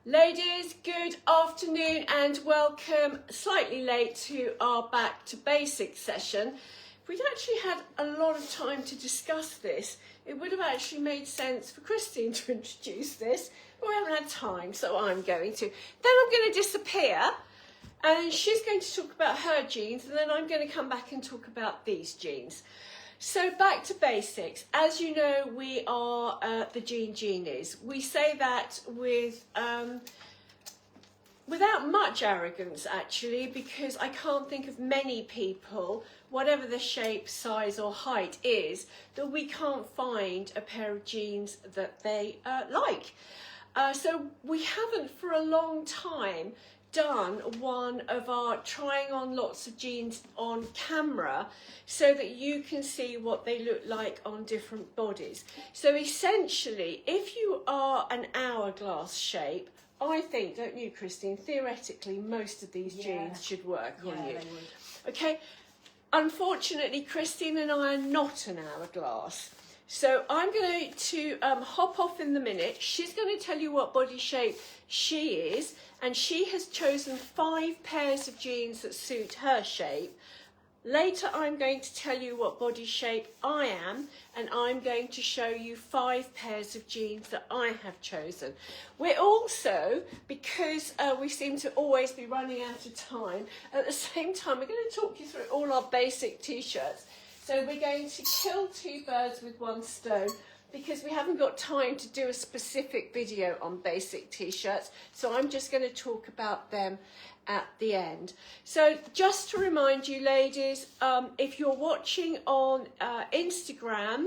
Ladies, good afternoon and welcome slightly late to our Back to Basics session. If we'd actually had a lot of time to discuss this, it would have actually made sense for Christine to introduce this, but we haven't had time, so I'm going to. Then I'm going to disappear and she's going to talk about her genes, and then I'm going to come back and talk about these genes. So back to basics. As you know, we are the gene genies. We say that with without much arrogance, actually, because I can't think of many people, whatever the shape, size or height is, that we can't find a pair of genes that they like. So we haven't for a long time done one of our trying on lots of genes on camera so that you can see what they look like on different bodies. So essentially, if you are an hourglass shape, I think, don't you, Christine, theoretically most of these genes should work on you. They would. Okay, unfortunately Christine and I are not an hourglass. So I'm going to hop off in the minute. She's going to tell you what body shape she is, and she has chosen 5 pairs of genes that suit her shape. Later I'm going to tell you what body shape I am, and I'm going to show you 5 pairs of genes that I have chosen. We're also, because we seem to always be running out of time, at the same time we're going to talk you through all our basic t-shirts. So we're going to kill 2 birds with 1 stone, because we haven't got time to do a specific video on basic t-shirts. So I'm just going to talk about them at the end. So just to remind you, ladies, if you're watching on Instagram,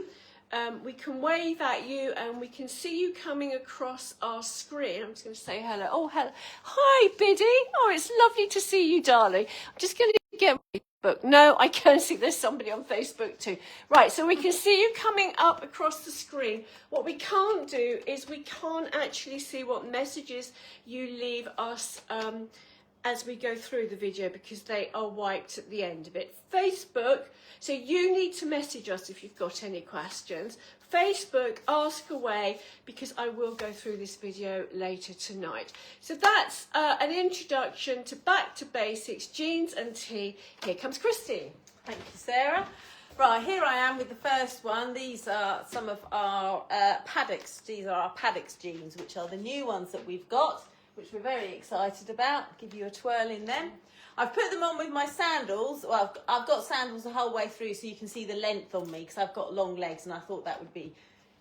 we can wave at you and we can see you coming across our screen. I'm just going to say hello. Oh, hello. Hi, Biddy. Oh, it's lovely to see you, darling. I'm just going to get my book. No, I can see there's somebody on Facebook too. Right, so we can see you coming up across the screen. What we can't do is we can't actually see what messages you leave us as we go through the video, because they are wiped at the end of it. Facebook, so you need to message us if you've got any questions. Facebook, ask away, because I will go through this video later tonight. So that's an introduction to Back to Basics, genes and tea. Here comes Christine. Thank you, Sarah. Right, here I am with the first one. These are some of our paddocks. These are our paddocks genes, which are the new ones that we've got, which we're very excited about. I'll give you a twirl in them. I've put them on with my sandals. Well, I've got sandals the whole way through so you can see the length on me, because I've got long legs, and I thought that would be,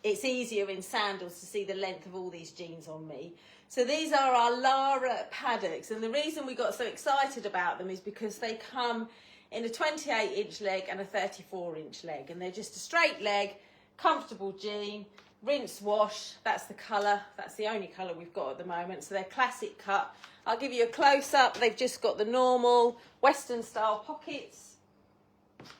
it's easier in sandals to see the length of all these jeans on me. So these are our Lara paddocks, and the reason we got so excited about them is because they come in a 28-inch leg and a 34-inch leg, and they're just a straight leg, comfortable jean, rinse wash. That's the colour, that's the only colour we've got at the moment, so they're classic cut. I'll give you a close-up. They've just got the normal Western style pockets,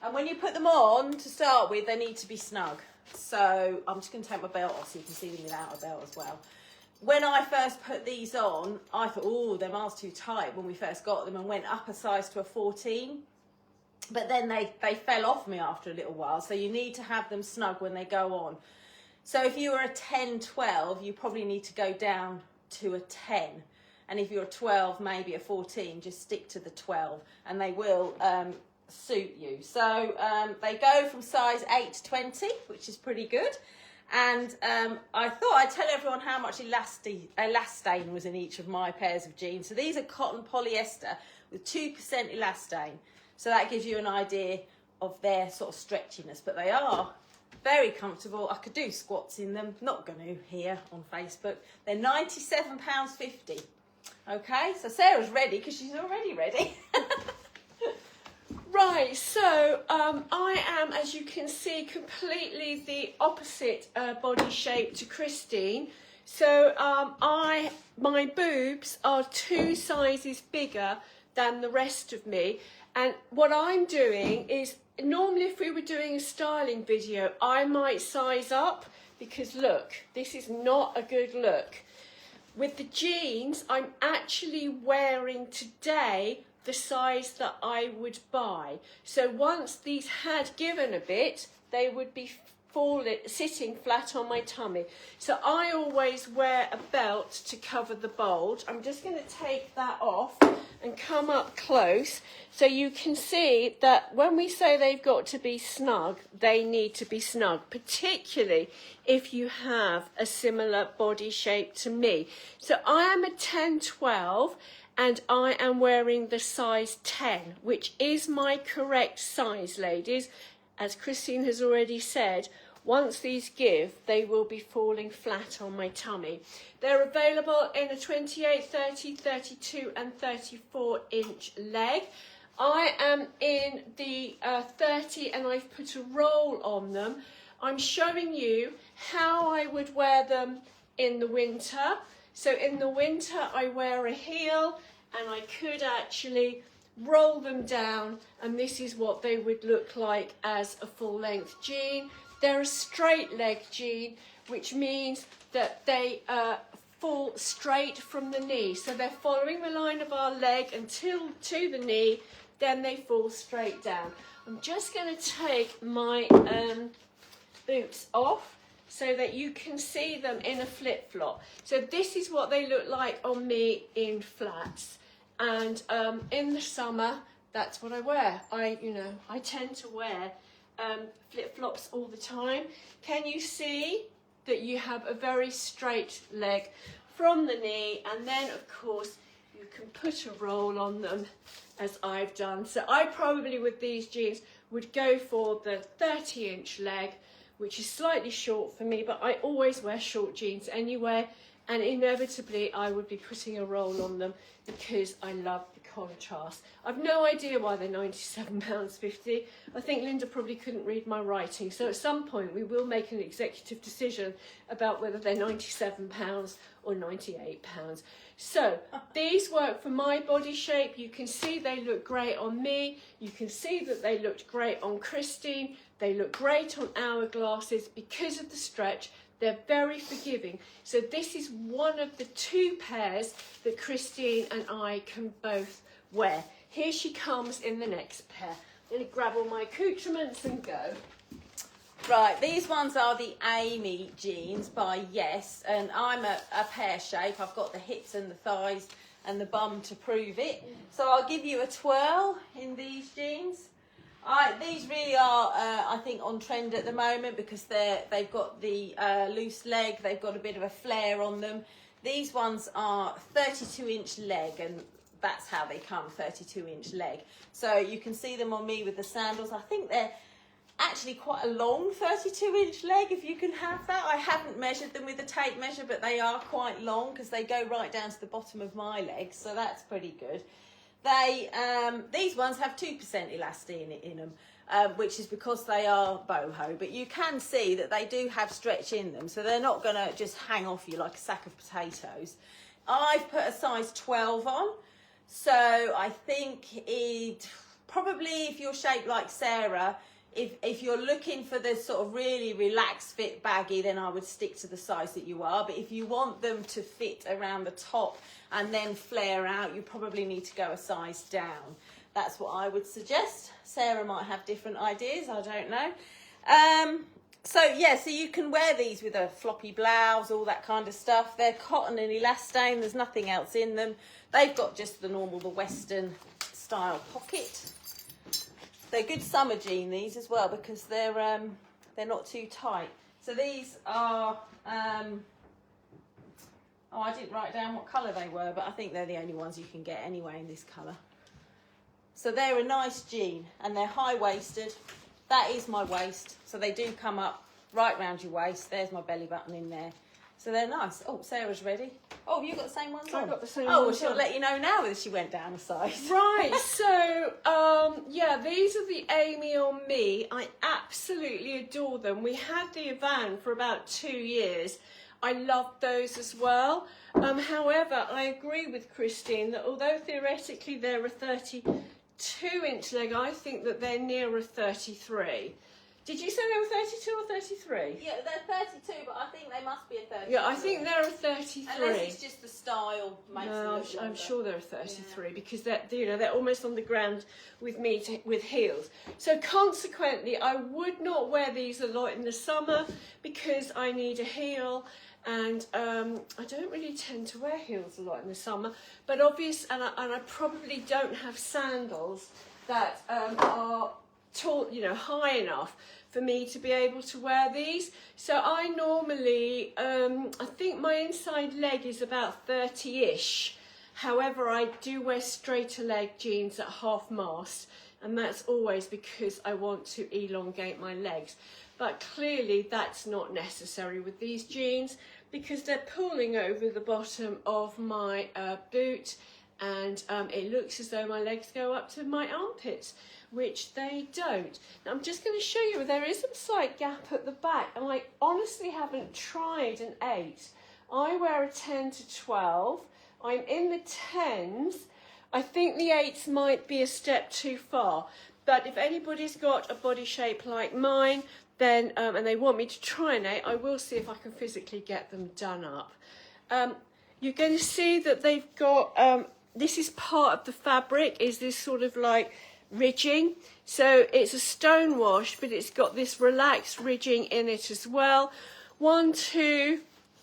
and when you put them on to start with, they need to be snug. So I'm just going to take my belt off so you can see them without a belt as well. When I first put these on, I thought, oh, them arms too tight when we first got them, and went up a size to a 14. But then they fell off me after a little while, so you need to have them snug when they go on. So if you were a 10, 12, you probably need to go down to a 10. And if you're a 12, maybe a 14, just stick to the 12, and they will suit you. So they go from size 8 to 20, which is pretty good. And I thought I'd tell everyone how much elastane was in each of my pairs of jeans. So these are cotton polyester with 2% elastane. So that gives you an idea of their sort of stretchiness. But they are very comfortable. I could do squats in them. Not going to here on Facebook. They're £97.50. Okay, so Sarah's ready because she's already ready. Right, so I am, as you can see, completely the opposite body shape to Christine. So my boobs are 2 sizes bigger than the rest of me. And what I'm doing is, normally if we were doing a styling video, I might size up, because look, this is not a good look. With the jeans, I'm actually wearing today the size that I would buy. So once these had given a bit, they would be sitting flat on my tummy. So I always wear a belt to cover the bulge. I'm just going to take that off and come up close so you can see that when we say they've got to be snug, they need to be snug, particularly if you have a similar body shape to me. So I am a 10-12 and I am wearing the size 10, which is my correct size, ladies. As Christine has already said, once these give, they will be falling flat on my tummy. They're available in a 28, 30, 32 and 34-inch leg. I am in the 30 and I've put a roll on them. I'm showing you how I would wear them in the winter. So in the winter I wear a heel and I could actually roll them down, and this is what they would look like as a full-length jean. They're a straight leg jean, which means that they fall straight from the knee. So they're following the line of our leg until to the knee, then they fall straight down. I'm just going to take my boots off so that you can see them in a flip-flop. So this is what they look like on me in flats. And in the summer, that's what I wear. I tend to wear flip-flops all the time. Can you see that you have a very straight leg from the knee? And then, of course, you can put a roll on them, as I've done. So I probably, with these jeans, would go for the 30-inch leg, which is slightly short for me, but I always wear short jeans anyway. And inevitably, I would be putting a roll on them because I love the contrast. I've no idea why they're £97.50. I think Linda probably couldn't read my writing. So at some point, we will make an executive decision about whether they're £97 or £98. So these work for my body shape. You can see they look great on me. You can see that they looked great on Christine. They look great on Hourglasses because of the stretch. They're very forgiving. So this is one of the two pairs that Christine and I can both wear. Here she comes in the next pair. I'm going to grab all my accoutrements and go. Right, these ones are the Amy jeans by Yes, and I'm a pear shape. I've got the hips and the thighs and the bum to prove it. So I'll give you a twirl in these jeans. These really are, I think, on trend at the moment because they've got the loose leg, they've got a bit of a flare on them. These ones are 32-inch leg, and that's how they come, 32-inch leg. So you can see them on me with the sandals. I think they're actually quite a long 32-inch leg, if you can have that. I haven't measured them with a tape measure, but they are quite long because they go right down to the bottom of my legs, so that's pretty good. These ones have 2% elastin in them, which is because they are boho, but you can see that they do have stretch in them, so they're not going to just hang off you like a sack of potatoes. I've put a size 12 on, so I think it probably, if you're shaped like Sarah, if you're looking for the sort of really relaxed fit baggy, then I would stick to the size that you are. But if you want them to fit around the top and then flare out, you probably need to go a size down. That's what I would suggest. Sarah might have different ideas, I don't know. So you can wear these with a floppy blouse, all that kind of stuff. They're cotton and elastane, there's nothing else in them. They've got just the Western style pocket. They're good summer jean, these as well, because they're not too tight. So these are, I didn't write down what colour they were, but I think they're the only ones you can get anyway in this colour. So they're a nice jean, and they're high-waisted. That is my waist, so they do come up right round your waist. There's my belly button in there. So they're nice. Oh, Sarah's ready. Oh, have you got the same ones on? I've got the same ones ones she'll on. let you know now whether she went down a size. Right, so, these are the Amy on me. I absolutely adore them. We had the Avan for about 2 years. I loved those as well. However, I agree with Christine that although theoretically they're a 32-inch leg, I think that they're nearer 33. Did you say they were 32 or 33? Yeah, they're 32, but I think they must be a 33. Yeah, I think they're a 33. Unless it's just the style makes them No, look I'm longer. sure they're a 33 because they're almost on the ground with me with heels. So consequently, I would not wear these a lot in the summer because I need a heel, and I don't really tend to wear heels a lot in the summer. But and I probably don't have sandals that are tall, high enough for me to be able to wear these. So I normally, I think my inside leg is about 30-ish. However, I do wear straighter leg jeans at half mast, and that's always because I want to elongate my legs. But clearly that's not necessary with these jeans because they're pulling over the bottom of my boot, and it looks as though my legs go up to my armpits, which they don't. Now I'm just going to show you, there is a slight gap at the back, and I honestly haven't tried an 8. I wear a 10 to 12. I'm in the 10s. I think the 8s might be a step too far, but if anybody's got a body shape like mine, then and they want me to try an 8, I will see if I can physically get them done up. You're going to see that they've got, this is part of the fabric, is this sort of like ridging. So it's a stone wash, but it's got this relaxed ridging in it as well. 1, 2,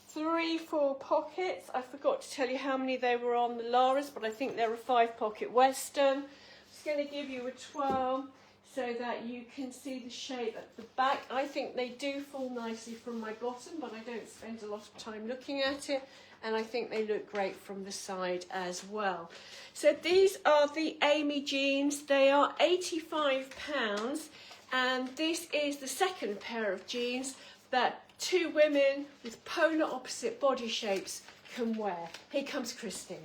3, 4 pockets. I forgot to tell you how many they were on the Lara's, but I think they're a 5-pocket Western. I'm just going to give you a 12 so that you can see the shape at the back. I think they do fall nicely from my bottom, but I don't spend a lot of time looking at it. And I think they look great from the side as well. So these are the Amy jeans. They are £85, and this is the second pair of jeans that 2 women with polar opposite body shapes can wear. Here comes Christine.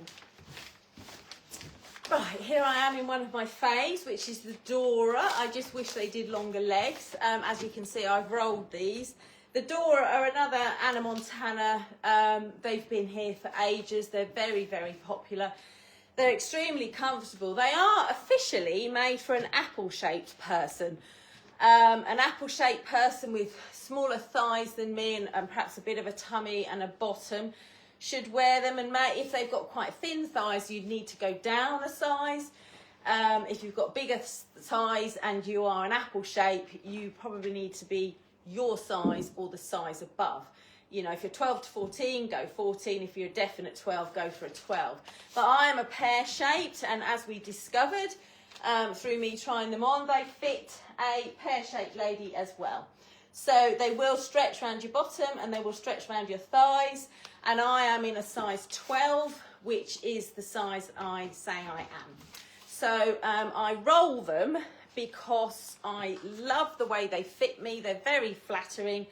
Right, here I am in one of my faves, which is the Dora. I just wish they did longer legs. As you can see, I've rolled these. The Dora are another Anna Montana. They've been here for ages. They're very, very popular. They're extremely comfortable. They are officially made for an apple-shaped person. An apple-shaped person with smaller thighs than me and perhaps a bit of a tummy and a bottom should wear them. And if they've got quite thin thighs, you'd need to go down a size. If you've got bigger thighs and you are an apple shape, you probably need to be your size or the size above. You know, if you're 12 to 14, go 14. If you're a definite 12, go for a 12. But I am a pear shaped, and as we discovered through me trying them on, they fit a pear shaped lady as well. So they will stretch around your bottom and they will stretch around your thighs. And I am in a size 12, which is the size I say I am. So I roll them because I love the way they fit me. They're very flattering,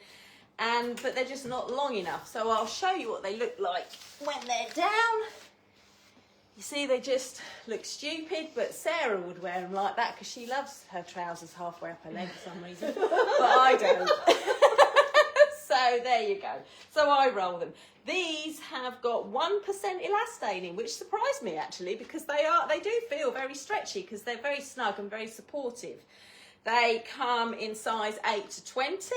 but they're just not long enough. So I'll show you what they look like when they're down. You see, they just look stupid, but Sarah would wear them like that because she loves her trousers halfway up her leg for some reason, but I don't. So there you go. So I roll them. These have got 1% elastane in, which surprised me actually, because they do feel very stretchy because they're very snug and very supportive. They come in size 8 to 20,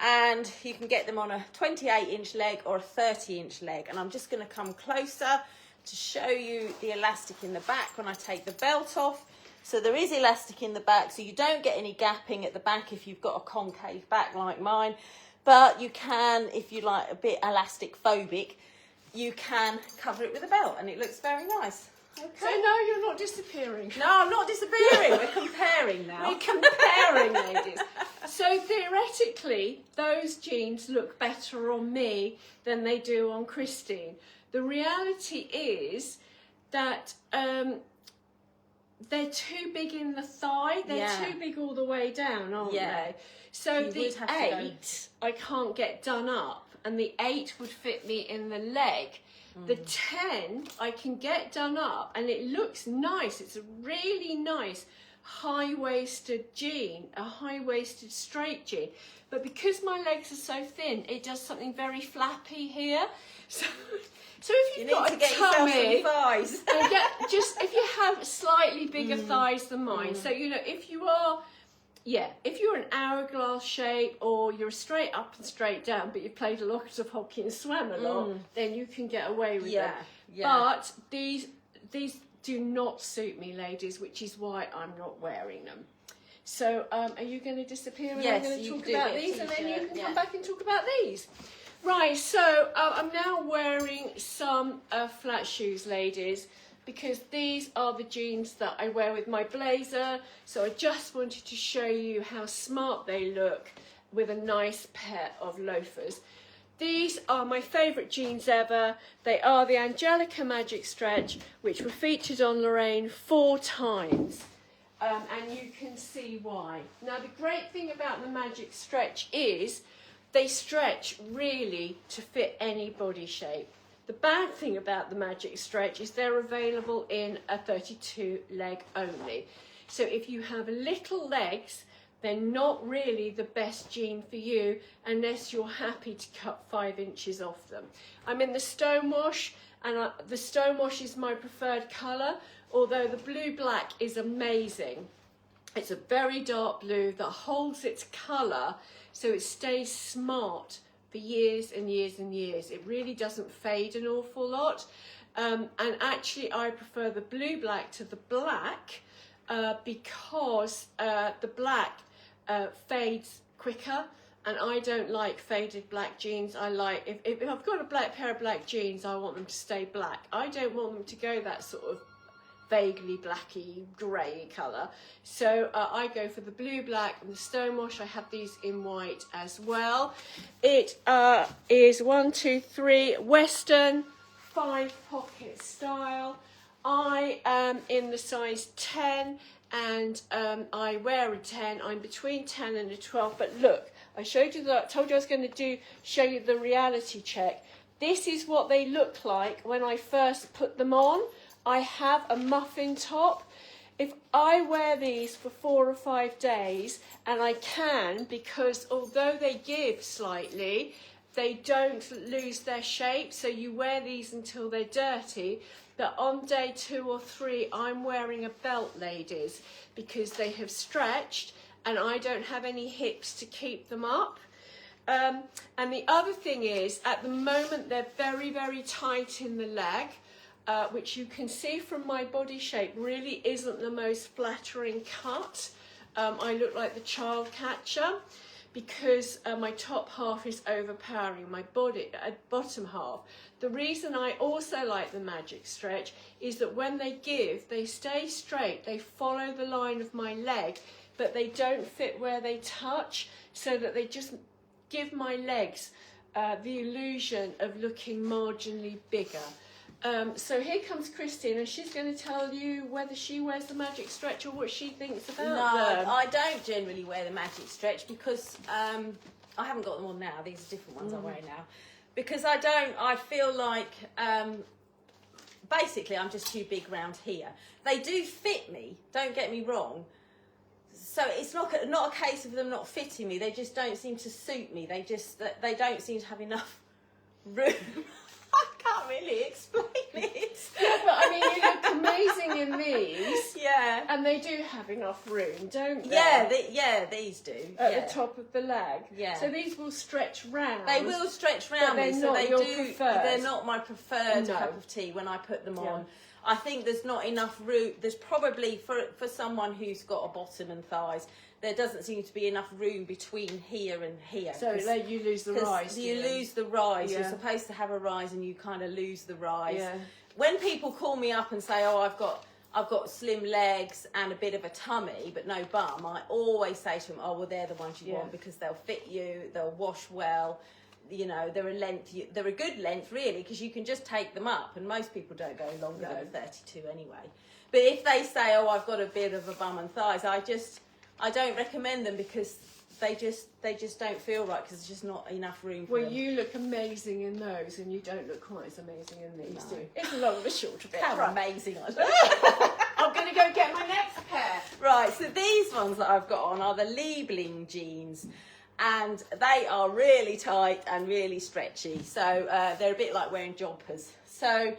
and you can get them on a 28-inch leg or a 30-inch leg. And I'm just going to come closer to show you the elastic in the back when I take the belt off. So there is elastic in the back, so you don't get any gapping at the back if you've got a concave back like mine. But you can, if you like a bit elastic phobic, you can cover it with a belt and it looks very nice. Okay. So no, you're not disappearing. No, I'm not disappearing. We're comparing now. We're comparing, ladies. So theoretically, those jeans look better on me than they do on Christine. The reality is that they're too big in the thigh. They're too big all the way down, aren't they? So the 8 I can't get done up, and the 8 would fit me in the leg. The 10 I can get done up, and it looks nice. It's a really nice high-waisted jean, a high-waisted straight jean. But because my legs are so thin, it does something very flappy here. So if you've got a tummy, thighs. just if you have slightly bigger thighs than mine, so you know, if you are Yeah, if you're an hourglass shape or you're straight up and straight down, but you've played a lot of hockey and swam a lot, then you can get away with it. But these do not suit me, ladies, which is why I'm not wearing them. So are you going to disappear and I'm going to talk about these, and then you can come back and talk about these? Right, so I'm now wearing some flat shoes, ladies, because these are the jeans that I wear with my blazer. So I just wanted to show you how smart they look with a nice pair of loafers. These are my favourite jeans ever. They are the Angelica Magic Stretch, which were featured on Lorraine 4 times. And you can see why. Now, the great thing about the Magic Stretch is they stretch really to fit any body shape. The bad thing about the Magic Stretch is they're available in a 32 leg only. So if you have little legs, they're not really the best jean for you unless you're happy to cut 5 inches off them. I'm in the Stonewash, and the Stonewash is my preferred colour, although the blue black is amazing. It's a very dark blue that holds its colour so it stays smart for years and years and years. It really doesn't fade an awful lot. And actually I prefer the blue black to the black because the black fades quicker, and I don't like faded black jeans. I like, if I've got a black pair of black jeans, I want them to stay black. I don't want them to go that sort of vaguely blacky grey colour. So I go for the blue black and the Stonewash. I have these in white as well. It is 1, 2, 3 Western 5 pocket style. I am in the size 10 and I wear a 10. I'm between 10 and a 12, but look, I showed you that, told you I was going to show you the reality check. This is what they look like when I first put them on. I have a muffin top. If I wear these for 4 or 5 days, and I can, because although they give slightly, they don't lose their shape. So you wear these until they're dirty. But on day 2 or 3, I'm wearing a belt, ladies, because they have stretched and I don't have any hips to keep them up. And the other thing is, at the moment, they're very, very tight in the leg. Which you can see from my body shape really isn't the most flattering cut. I look like the child catcher because my top half is overpowering my bottom half. The reason I also like the Magic Stretch is that when they give, they stay straight, they follow the line of my leg, but they don't fit where they touch, so that they just give my legs the illusion of looking marginally bigger. So here comes Christine, and she's going to tell you whether she wears the Magic Stretch or what she thinks about them. No, I don't generally wear the Magic Stretch because I haven't got them on now. These are different ones I wear now. Because I feel like basically I'm just too big round here. They do fit me, don't get me wrong. So it's not a case of them not fitting me. They just don't seem to suit me. They don't seem to have enough room. I can't really explain it. Yeah, but I mean, you look amazing in these. Yeah. And they do have enough room, don't they? Yeah, these do. At the top of the leg. Yeah. So these will stretch round. They will stretch round but me, they're so not they your do. preferred. They're not my preferred cup of tea when I put them on. I think there's not enough room. There's probably, for someone who's got a bottom and thighs, there doesn't seem to be enough room between here and here. So you lose the rise. You lose the rise. Yeah. You're supposed to have a rise and you kind of lose the rise. Yeah. When people call me up and say, oh, I've got slim legs and a bit of a tummy but no bum, I always say to them, oh, well, they're the ones you want because they'll fit you, they'll wash well. You know, they're a good length really, because you can just take them up, and most people don't go longer than 32 anyway. But if they say, oh, I've got a bit of a bum and thighs, I don't recommend them because they just don't feel right, because there's just not enough room for them. Well, you look amazing in those, and you don't look quite as amazing in these, do you? It's a long and a short bit. How amazing I look. I'm going to go get my next pair. Right, so these ones that I've got on are the Liebling jeans. And they are really tight and really stretchy. So they're a bit like wearing jumpers. So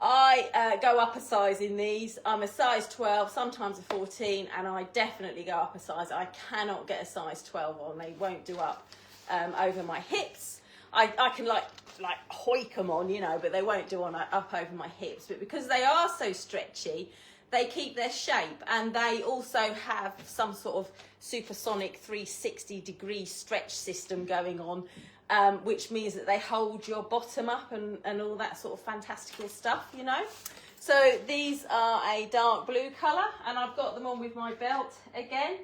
I go up a size in these. I'm a size 12, sometimes a 14, and I definitely go up a size. I cannot get a size 12 on. They won't do up over my hips. I can like hoik them on, you know, but they won't do on up over my hips. But because they are so stretchy, they keep their shape, and they also have some sort of supersonic 360-degree stretch system going on, which means that they hold your bottom up and all that sort of fantastical stuff, you know. So these are a dark blue colour, and I've got them on with my belt again.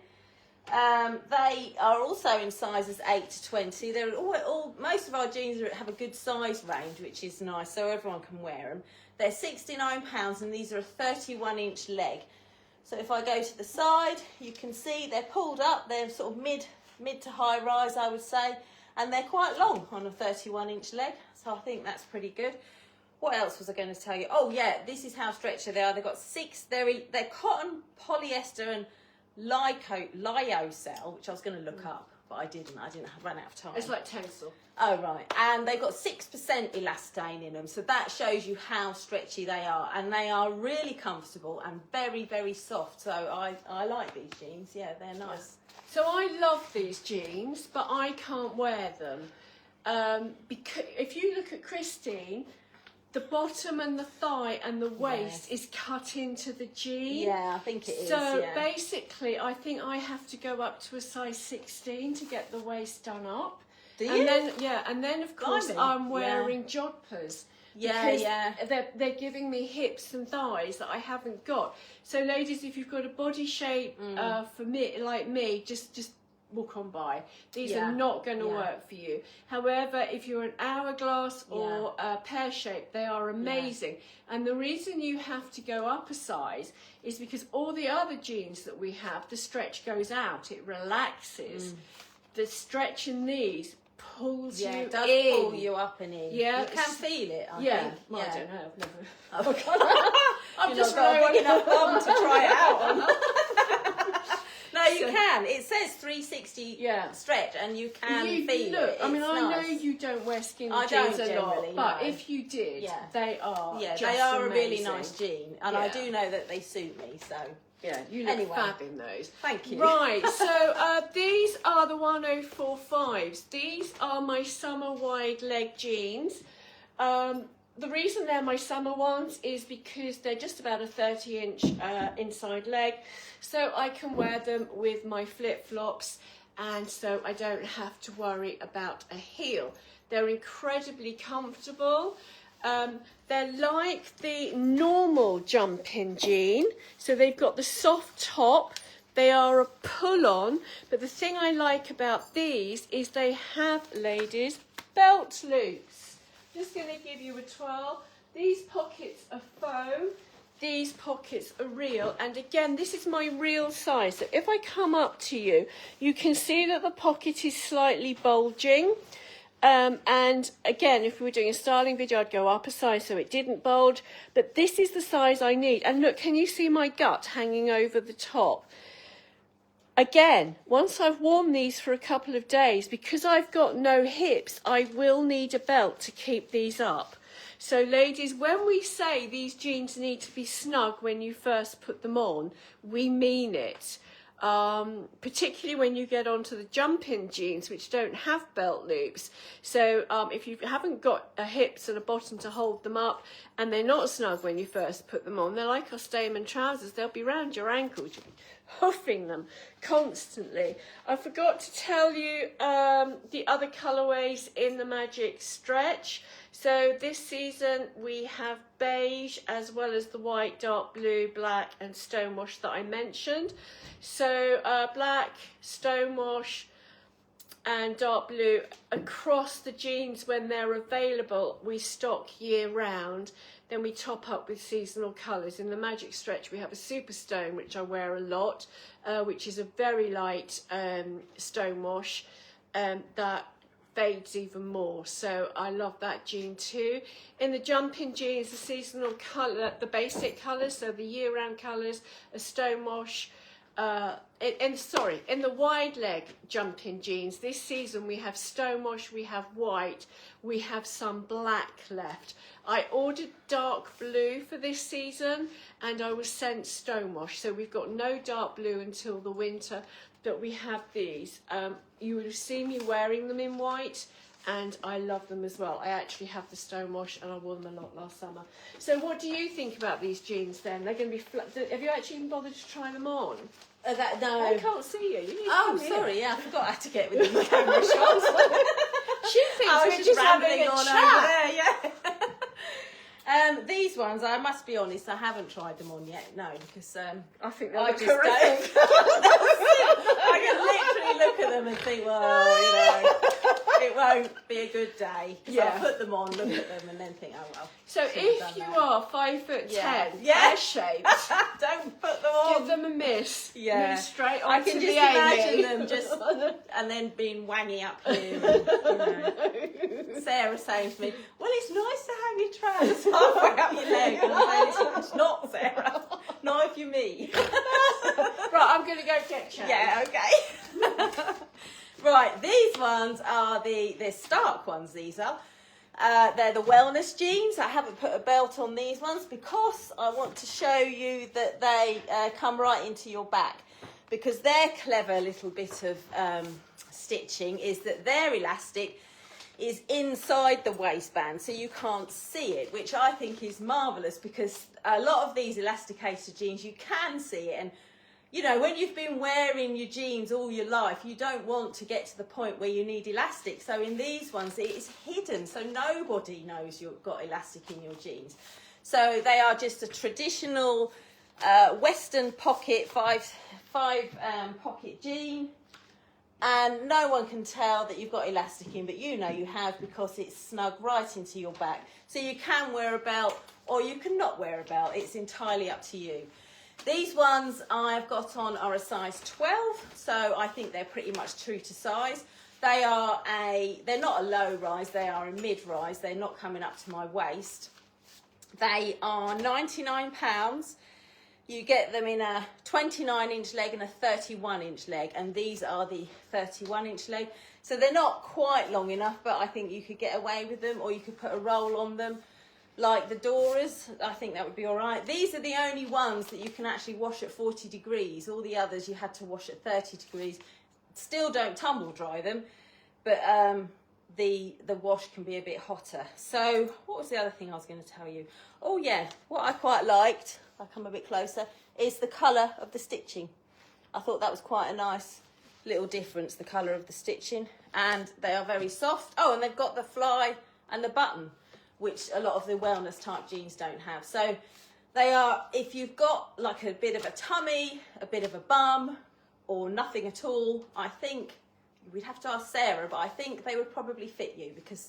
They are also in sizes 8 to 20. They're all most of our jeans have a good size range, which is nice, so everyone can wear them. They're £69, and these are a 31-inch leg. So if I go to the side, you can see they're pulled up. They're sort of mid to high rise, I would say, and they're quite long on a 31-inch leg. So I think that's pretty good. What else was I going to tell you? Oh yeah, this is how stretchy they are. They've got 6. They're cotton, polyester, and lyocell, which I was going to look up, but I didn't. I run out of time. It's like Tencel. Oh right, and they've got 6% elastane in them, so that shows you how stretchy they are, and they are really comfortable and very, very soft. So I like these jeans. Yeah, they're nice. So I love these jeans, but I can't wear them because if you look at Christine, the bottom and the thigh and the waist is cut into the jean. Yeah, I think it is. So basically, I think I have to go up to a size 16 to get the waist done up. Do you? And then of course I'm wearing jodhpurs. Yeah. They're giving me hips and thighs that I haven't got. So ladies, if you've got a body shape for me, like me, just walk on by. These are not going to work for you. However, if you're an hourglass or a pear shape, they are amazing. And the reason you have to go up a size is because all the other jeans that we have, the stretch goes out, it relaxes. The stretch in these pulls you in. It does pull you up and in. Yeah, you can feel it. I think. Well, I don't know. I've never. I've just got a big enough bum to try it out on. No, you can. It says 360 stretch, and you can feel it. I mean, It's I know nice. you don't wear skinny I jeans don't a lot, generally, but no. if you did, they are they are amazing. a really nice jean, and I do know that they suit me. So yeah, you look fab in those. Thank you. Right, so these are the 104.5s. These are my summer wide leg jeans. The reason they're my summer ones is because they're just about a 30-inch inside leg, so I can wear them with my flip-flops, and so I don't have to worry about a heel. They're incredibly comfortable. They're like the normal jump-in jean, so they've got the soft top. They are a pull-on, but the thing I like about these is they have, ladies, belt loops. Just going to give you a twirl. These pockets are faux, these pockets are real, and again, this is my real size. So if I come up to you, you can see that the pocket is slightly bulging. And again, if we were doing a styling video, I'd go up a size so it didn't bulge. But this is the size I need. And look, can you see my gut hanging over the top? Again, once I've worn these for a couple of days, because I've got no hips, I will need a belt to keep these up. So ladies, when we say these jeans need to be snug when you first put them on, we mean it. Particularly when you get onto the jump-in jeans, which don't have belt loops. So if you haven't got a hips and a bottom to hold them up, and they're not snug when you first put them on, they're like our Stayman trousers. They'll be round your ankles. You'll be huffing them constantly. I forgot to tell you the other colourways in the Magic Stretch. So this season we have beige as well as the white, dark blue, black and stonewash that I mentioned. So black, stonewash and dark blue across the jeans when they're available. We stock year round. Then we top up with seasonal colours. In the Magic Stretch we have a Superstone, which I wear a lot, which is a very light stonewash that fades even more, so I love that jean too. In the jump-in jeans, the seasonal colour, the basic colours, so the year-round colours, a stonewash, in the wide leg jumping jeans this season we have stonewash, we have white, we have some black left. I ordered dark blue for this season and I was sent stonewash, so we've got no dark blue until the winter, but we have these. You would have seen me wearing them in white and I love them as well. I actually have the stonewash and I wore them a lot last summer. So what do you think about these jeans then? They're going to be have you actually even bothered to try them on? No. I can't see you. You need to Oh, come sorry, here. yeah, I forgot how to get within the camera shots. She thinks I we're was just having rambling a on chat. over there, yeah. These ones, I must be honest, I haven't tried them on yet, no, because I think I they're just don't. terrific. I can literally look at them and think, well, you know, it won't be a good day. Yeah. I'll put them on, look at them, and then think, oh well. So should've if done you that. are 5'10", Yeah. pear-shaped, Don't put them on. give them a miss. Yeah. Move straight on I can to just the imagine Amy. them just and then being wangy up here. And, you know. Sarah saying to me, "Well, it's nice to have your trousers halfway up your leg." And I'm saying, "It's not, Sarah. Not if you're me." Right, I'm going to go get changed. Yeah, okay. Right, these ones are the Stark ones. These are. They're the wellness jeans. I haven't put a belt on these ones because I want to show you that they come right into your back, because their clever little bit of stitching is that their elastic is inside the waistband, so you can't see it, which I think is marvellous, because a lot of these elasticated jeans you can see it, and you know, when you've been wearing your jeans all your life, you don't want to get to the point where you need elastic. So in these ones, it's hidden, so nobody knows you've got elastic in your jeans. So they are just a traditional Western pocket, five pocket jean. And no one can tell that you've got elastic in, but you know you have, because it's snug right into your back. So you can wear a belt or you can not wear a belt. It's entirely up to you. These ones I've got on are a size 12, so I think they're pretty much true to size. They're not a low rise, they are a mid rise. They're not coming up to my waist. They are £99. You get them in a 29-inch leg and a 31-inch leg, and these are the 31-inch leg. So they're not quite long enough, but I think you could get away with them, or you could put a roll on them like the Doras. I think that would be all right. These are the only ones that you can actually wash at 40 degrees. All the others you had to wash at 30 degrees. Still don't tumble dry them, but the wash can be a bit hotter. So what was the other thing I was going to tell you? Oh yeah, what I quite liked, I'll come a bit closer, is the colour of the stitching. I thought that was quite a nice little difference, the colour of the stitching, and they are very soft. Oh, and they've got the fly and the button, which a lot of the wellness type jeans don't have. So they are, if you've got like a bit of a tummy, a bit of a bum, or nothing at all, I think, we'd have to ask Sarah, but I think they would probably fit you, because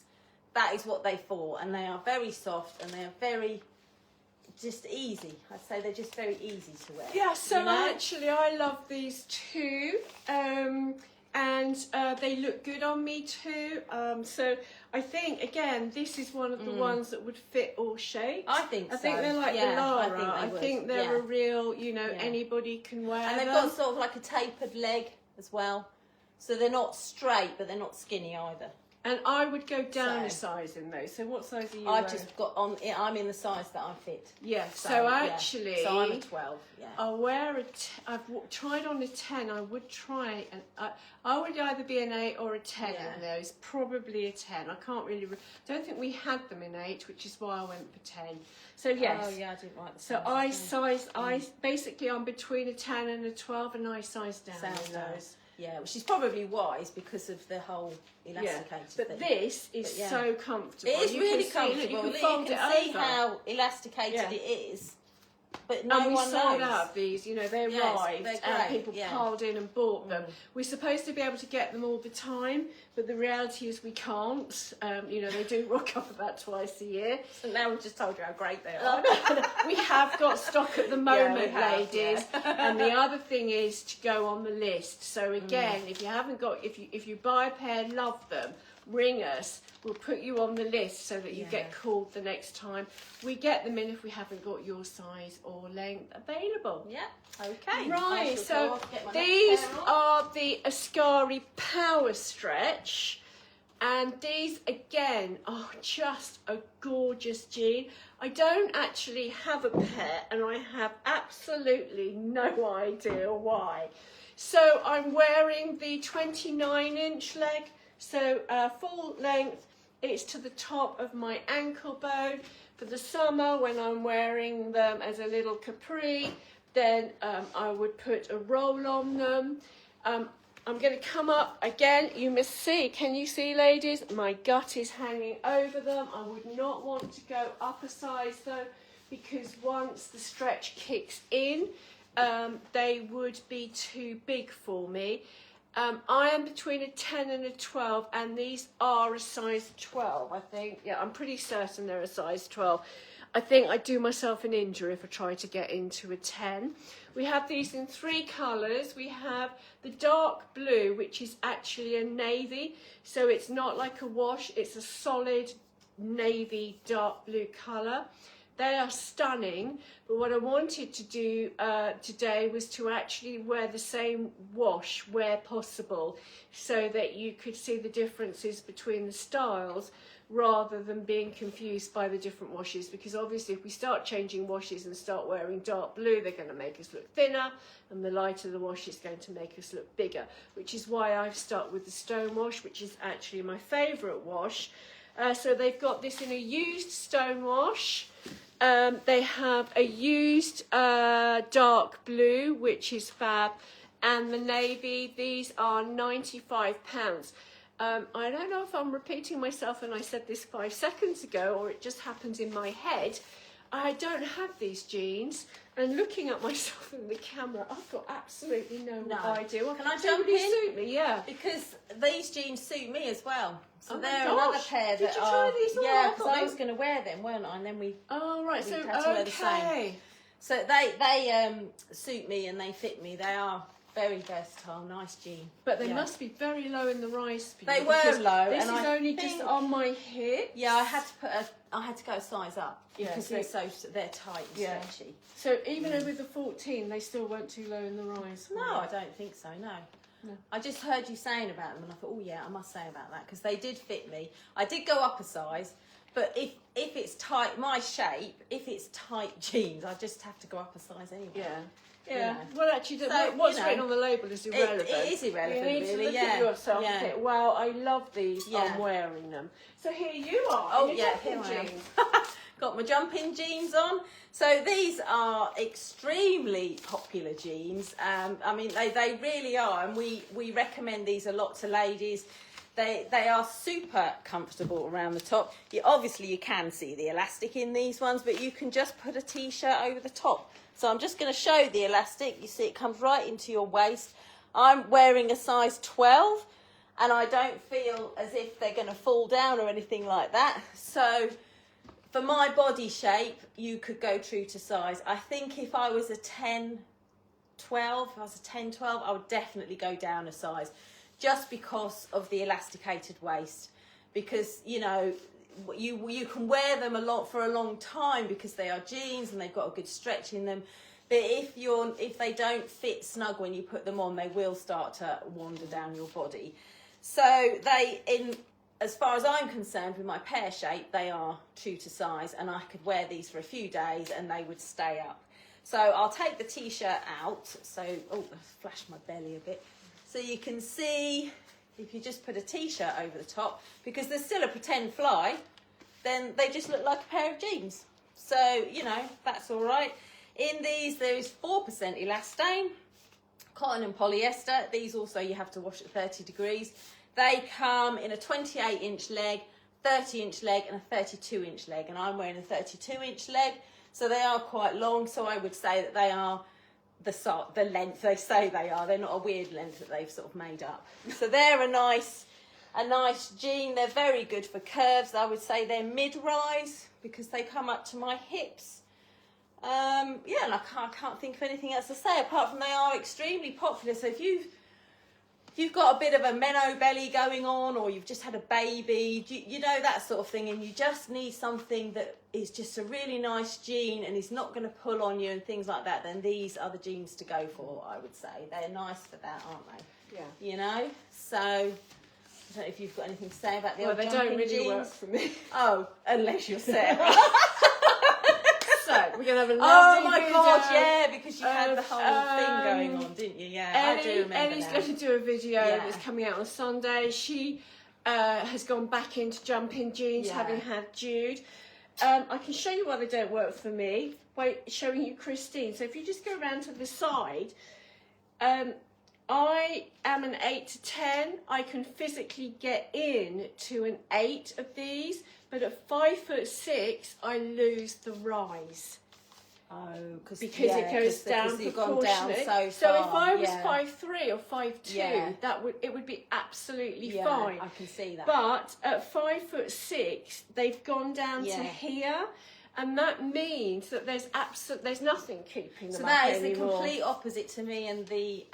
that is what they're for, and they are very soft and they are very just easy. I'd say they're just very easy to wear. Yeah, so you know? actually I love these too, and they look good on me too. So I think, again, this is one of the ones that would fit all shapes. I think so. I think they're like Yeah, the Lara. I think they would. they're a Yeah. real, you know, Yeah. anybody can wear And they've them. got sort of like a tapered leg as well. So they're not straight, but they're not skinny either. And I would go down So- a size in those. So what size are you I wearing? just got on, I'm in the size that I fit. Yeah, So, so yeah. actually... So I'm a 12, yeah. I'll wear tried on a 10. I would try, and I would either be an 8 or a 10 Yeah. in those. Probably a 10. I can't really. Don't think we had them in 8, which is why I went for 10. So yes. Oh yeah, I didn't like the So basically I'm between a 10 and a 12, and I size down Size in down. those. Yeah, which is probably wise because of the whole elasticated But thing. this is But yeah. so comfortable. It is You really can see, comfortable. look, you can fold it see over. how elasticated Yeah. it is. But no And we one sold knows. out of these, you know, they Yes, arrived they're and great, people yeah. piled in and bought them. We're supposed to be able to get them all the time, but the reality is we can't. You know, they do rock up about twice a year. So now we've just told you how great they are. We have got stock at the moment, we have, ladies. yeah. And the other thing is to go on the list. So again, if you haven't got, if you buy a pair, love them, ring us. We'll put you on the list so that you get called the next time. We get them in if we haven't got your size or length available. Yeah, okay. Right, so these are the Ascari Power Stretch. And these, again, are just a gorgeous jean. I don't actually have a pair, and I have absolutely no idea why. So I'm wearing the 29-inch leg, so full length. It's to the top of my ankle bone. For the summer, when I'm wearing them as a little capri, then I would put a roll on them. I'm going to come up again. You must see. Can you see, ladies? My gut is hanging over them. I would not want to go up a size though, because once the stretch kicks in, they would be too big for me. I am between a 10 and a 12, and these are a size 12, I think. Yeah, I'm pretty certain they're a size 12. I think I'd do myself an injury if I tried to get into a 10. We have these in 3 colours. We have the dark blue, which is actually a navy. So it's not like a wash, it's a solid navy dark blue colour. They are stunning, but what I wanted to do today was to actually wear the same wash where possible, so that you could see the differences between the styles rather than being confused by the different washes, because obviously if we start changing washes and start wearing dark blue, they're going to make us look thinner, and the lighter the wash is going to make us look bigger, which is why I've started with the stone wash, which is actually my favourite wash. So they've got this in a used stone wash. They have a used dark blue, which is fab, and the navy. These are £95. I don't know if I'm repeating myself and I said this 5 seconds ago, or it just happens in my head. I don't have these jeans, and looking at myself in the camera, I've got absolutely no idea. Can I jump in? Suit me, yeah. Because these jeans suit me as well. So oh they're another pair Did that you are. try these on? Yeah, because I was going to wear them, weren't I? And then we. Oh right, so had to wear the same. okay. So they suit me and they fit me. They are very versatile, nice jean. But they must be very low in the rise. They were low. This and is I only think, just on my hip. Yeah, I had to go a size up because they're tight and stretchy. So even with the 14, they still weren't too low in the rise. No, I don't think so. No. I just heard you saying about them, and I thought, oh yeah, I must say about that, because they did fit me. I did go up a size, but if it's tight, my shape, if it's tight jeans, I just have to go up a size anyway. Yeah. Yeah. You know. Well, actually, what's written on the label is irrelevant. It is irrelevant, you need really. to look at yourself and think, wow, I love these. Yeah. I'm wearing them. So here you are. Oh in your yeah, here jumping I am. jeans. Got my jumping jeans on. So these are extremely popular jeans. I mean, they really are, and we recommend these a lot to ladies. They are super comfortable around the top. Obviously you can see the elastic in these ones, but you can just put a t-shirt over the top. So I'm just going to show the elastic. You see it comes right into your waist. I'm wearing a size 12, and I don't feel as if they're going to fall down or anything like that. So for my body shape, you could go true to size. I think if I was a 10, 12, I would definitely go down a size, just because of the elasticated waist. Because, you know, you can wear them for a long time because they are jeans and they've got a good stretch in them. But if they don't fit snug when you put them on, they will start to wander down your body. So as far as I'm concerned, with my pear shape, they are true to size, and I could wear these for a few days and they would stay up. So I'll take the t-shirt out. So, flash my belly a bit. So you can see, if you just put a t-shirt over the top, because there's still a pretend fly, then they just look like a pair of jeans. So, you know, that's all right. In these, there is 4% elastane, cotton and polyester. These also you have to wash at 30 degrees. They come in a 28-inch leg, 30-inch leg and a 32-inch leg. And I'm wearing a 32-inch leg, so they are quite long. So I would say that they are the length they say they are. They're not a weird length that they've sort of made up. So they're a nice jean. They're very good for curves. I would say they're mid-rise because they come up to my hips. And I can't think of anything else to say apart from they are extremely popular. So if you've you've got a bit of a menno belly going on, or you've just had a baby, you know, that sort of thing, and you just need something that is just a really nice jean and is not going to pull on you and things like that, then these are the jeans to go for, I would say. They're nice for that, aren't they? Yeah. You know? So, I don't know if you've got anything to say about the old they jumping don't really jeans. work for me. Oh, unless you're Sarah. So, we're going to have a lovely Oh my video God, yeah, because you had the of, whole thing going on, didn't you? Yeah, I do remember Ellie's that. going to do a video Yeah. that's coming out on Sunday. She has gone back into jumping jeans, Yeah. having had Jude. I can show you why they don't work for me by showing you Christine. So if you just go around to the side, I am an 8 to 10. I can physically get in to an 8 of these, but at 5'6", I lose the rise. Oh, because It goes down you've gone down proportionally. so far. If I was yeah. 5'3" or 5'2", Yeah. it would be absolutely Yeah, fine. I can see that. But at 5'6", they've gone down to Yeah. here, and that means that there's nothing keeping them So up that is the anymore. complete opposite to me and the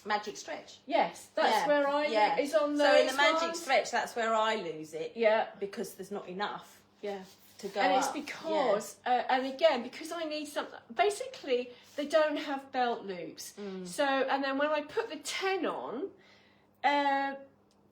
magic stretch. Yes, that's Yeah, where I yeah. is on those So in the magic ones. stretch, that's where I lose it. Yeah, Because there's not enough yeah. to go And up. it's because, and again, because I need something, basically, they don't have belt loops. So, and then when I put the 10 on,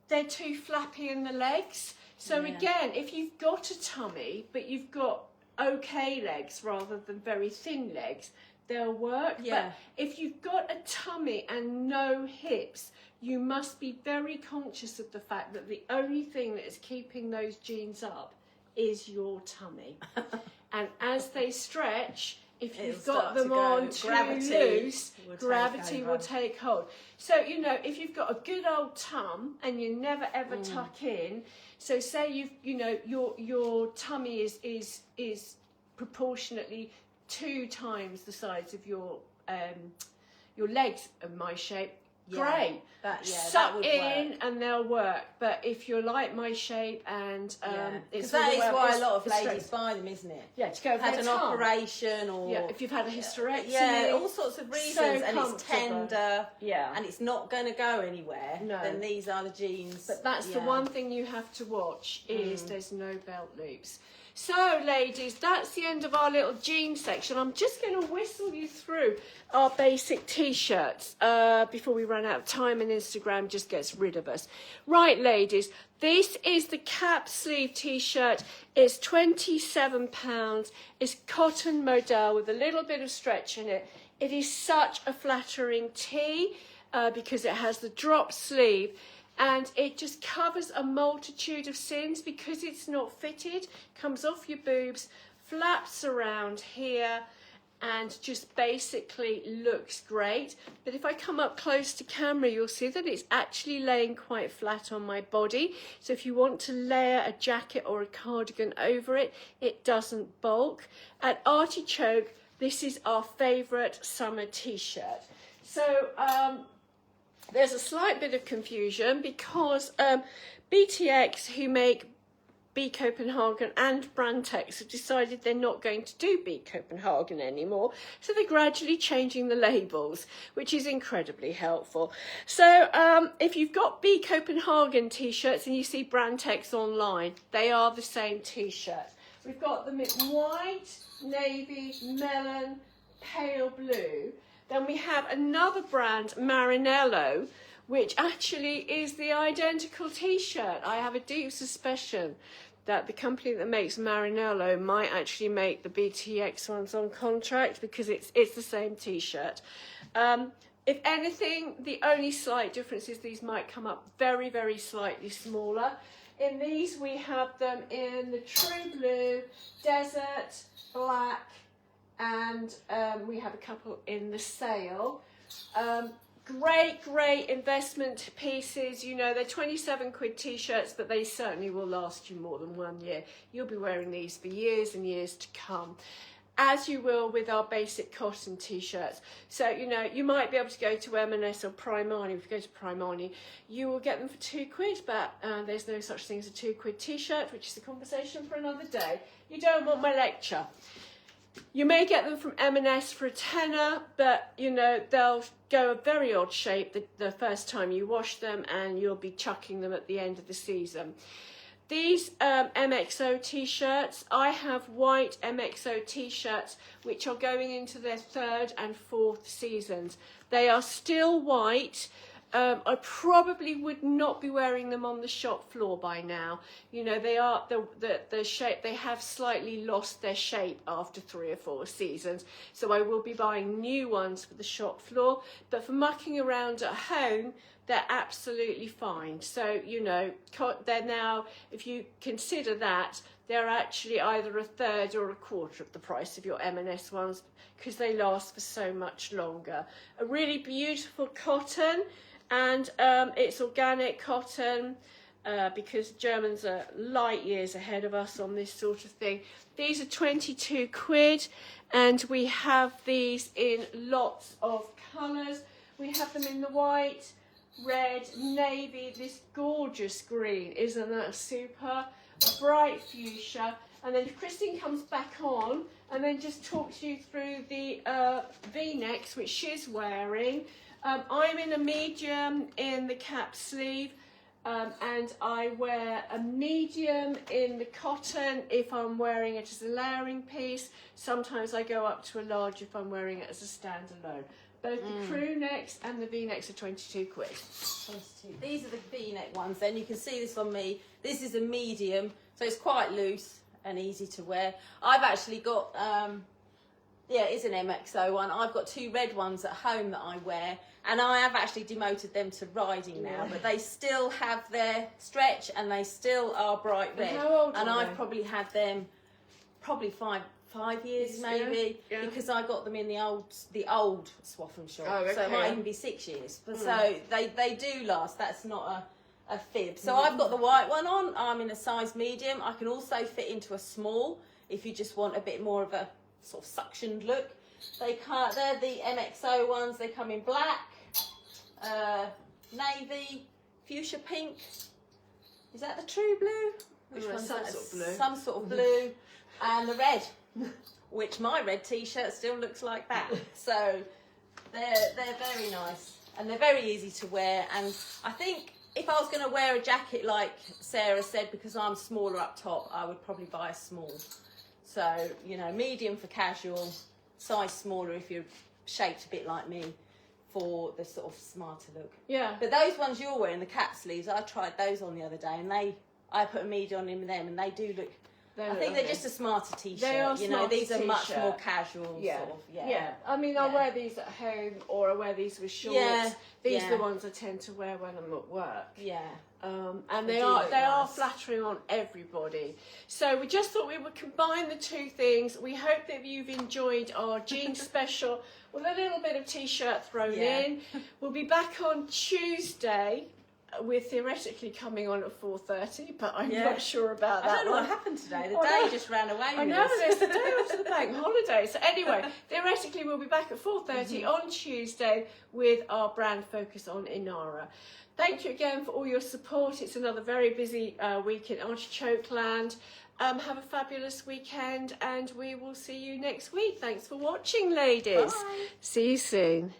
they're too flappy in the legs. So Yeah. again, if you've got a tummy, but you've got okay legs rather than very thin legs, they'll work. Yeah. But if you've got a tummy and no hips, you must be very conscious of the fact that the only thing that is keeping those jeans up is your tummy. And as they stretch, if It'll you've got start them to go. on too Gravity loose, will take gravity over. will take hold. So, you know, if you've got a good old tum and you never ever tuck in, so say your tummy is proportionately 2 times the size of your legs of my shape. Yeah, Great. that Suck would in work. and they'll work. But if you're like my shape and Because it's that really is well- why it's- a lot of it's ladies straight. buy them, isn't it? Yeah, to go over Had their an tum. operation or Yeah, if you've had a hysterectomy. yeah, all sorts of reasons, and it's comfortable. tender, Yeah. and it's not going to go anywhere. No. Then these are the jeans. But that's the Yeah. one thing you have to watch is there's no belt loops. So, ladies, that's the end of our little jean section. I'm just going to whistle you through our basic T-shirts before we run out of time and Instagram just gets rid of us. Right, ladies, this is the cap sleeve T-shirt. It's £27. It's cotton modal with a little bit of stretch in it. It is such a flattering tee because it has the drop sleeve. And it just covers a multitude of sins because it's not fitted, comes off your boobs, flaps around here, and just basically looks great. But if I come up close to camera, you'll see that it's actually laying quite flat on my body. So if you want to layer a jacket or a cardigan over it, it doesn't bulk. At Artichoke, this is our favourite summer T-shirt. So, there's a slight bit of confusion because BTX, who make B Copenhagen, and Brantex have decided they're not going to do B Copenhagen anymore. So they're gradually changing the labels, which is incredibly helpful. So if you've got B Copenhagen T-shirts and you see Brantex online, they are the same T-shirt. We've got them in white, navy, melon, pale blue. Then we have another brand, Marinello, which actually is the identical T-shirt. I have a deep suspicion that the company that makes Marinello might actually make the BTX ones on contract because it's the same T-shirt. If anything, the only slight difference is these might come up very, very slightly smaller. In these, we have them in the true blue, desert, black, and we have a couple in the sale. Great investment pieces. You know, they're 27 quid T-shirts, but they certainly will last you more than 1 year. You'll be wearing these for years and years to come, as you will with our basic cotton T-shirts. So, you know, you might be able to go to M&S or Primani. If you go to Primani, you will get them for 2 quid, but there's no such thing as a 2 quid T-shirt, which is a conversation for another day. You don't want my lecture. You may get them from M&S for a tenner, but you know they'll go a very odd shape the first time you wash them, and you'll be chucking them at the end of the season. These MXO t-shirts, I have white MXO t-shirts which are going into their 3rd and 4th seasons. They are still white. I probably would not be wearing them on the shop floor by now. You know, they are the shape, they have slightly lost their shape after 3 or 4 seasons. So I will be buying new ones for the shop floor, but for mucking around at home, they're absolutely fine. So, you know, they're now, if you consider that, they're actually either a 1/3 or a 1/4 of the price of your M&S ones, because they last for so much longer. A really beautiful cotton. And it's organic cotton, because Germans are light years ahead of us on this sort of thing. These are 22 quid, and we have these in lots of colours. We have them in the white, red, navy, this gorgeous green. Isn't that super? Bright fuchsia. And then if Christine comes back on and then just talks you through the V-necks, which she's wearing. I'm in a medium in the cap sleeve, and I wear a medium in the cotton if I'm wearing it as a layering piece. Sometimes I go up to a large if I'm wearing it as a standalone. Both the crew necks and the V-necks are 22 quid. 22. These are the V-neck ones then. You can see this on me. This is a medium, so it's quite loose and easy to wear. I've actually got, yeah, it's an MXO one. I've got 2 red ones at home that I wear, and I have actually demoted them to riding now, but they still have their stretch and they still are bright red. And how old and are I've they? probably had them five years maybe, because I got them in the old Swaffham shop. Oh, okay. So it might even be 6 years. But so they do last. That's not a fib. So I've got the white one on. I'm in a size medium. I can also fit into a small if you just want a bit more of a sort of suctioned look. They're the MXO ones. They come in black, navy, fuchsia pink. Is that the true blue? Which one's some that? sort of blue. Some sort of blue, and the red, which my red t-shirt still looks like that. So they're very nice, and they're very easy to wear. And I think if I was going to wear a jacket like Sarah said, because I'm smaller up top, I would probably buy a small. So, you know, medium for casual, size smaller if you're shaped a bit like me for the sort of smarter look. Yeah. But those ones you're wearing, the cap sleeves, I tried those on the other day, and I put a medium in them, and they do look. I think they're just a smarter t-shirt. They are you know, these are much t-shirt. more casual. Yeah. Sort of, Yeah. I mean, I wear these at home, or I wear these with shorts. Yeah. These are the ones I tend to wear when I'm at work. Yeah. And They they do are look are nice. flattering on everybody. So we just thought we would combine the two things. We hope that you've enjoyed our jeans special with a little bit of t-shirt thrown in. We'll be back on Tuesday. We're theoretically coming on at 4:30, but I'm not sure about that. I don't know one. what happened today. The day just ran away with I know, us. there's the day after the bank holiday. So anyway, theoretically we'll be back at 4:30 on Tuesday with our brand focus on Inara. Thank you again for all your support. It's another very busy week in Artichoke land. Have a fabulous weekend, and we will see you next week. Thanks for watching, ladies. Bye. See you soon.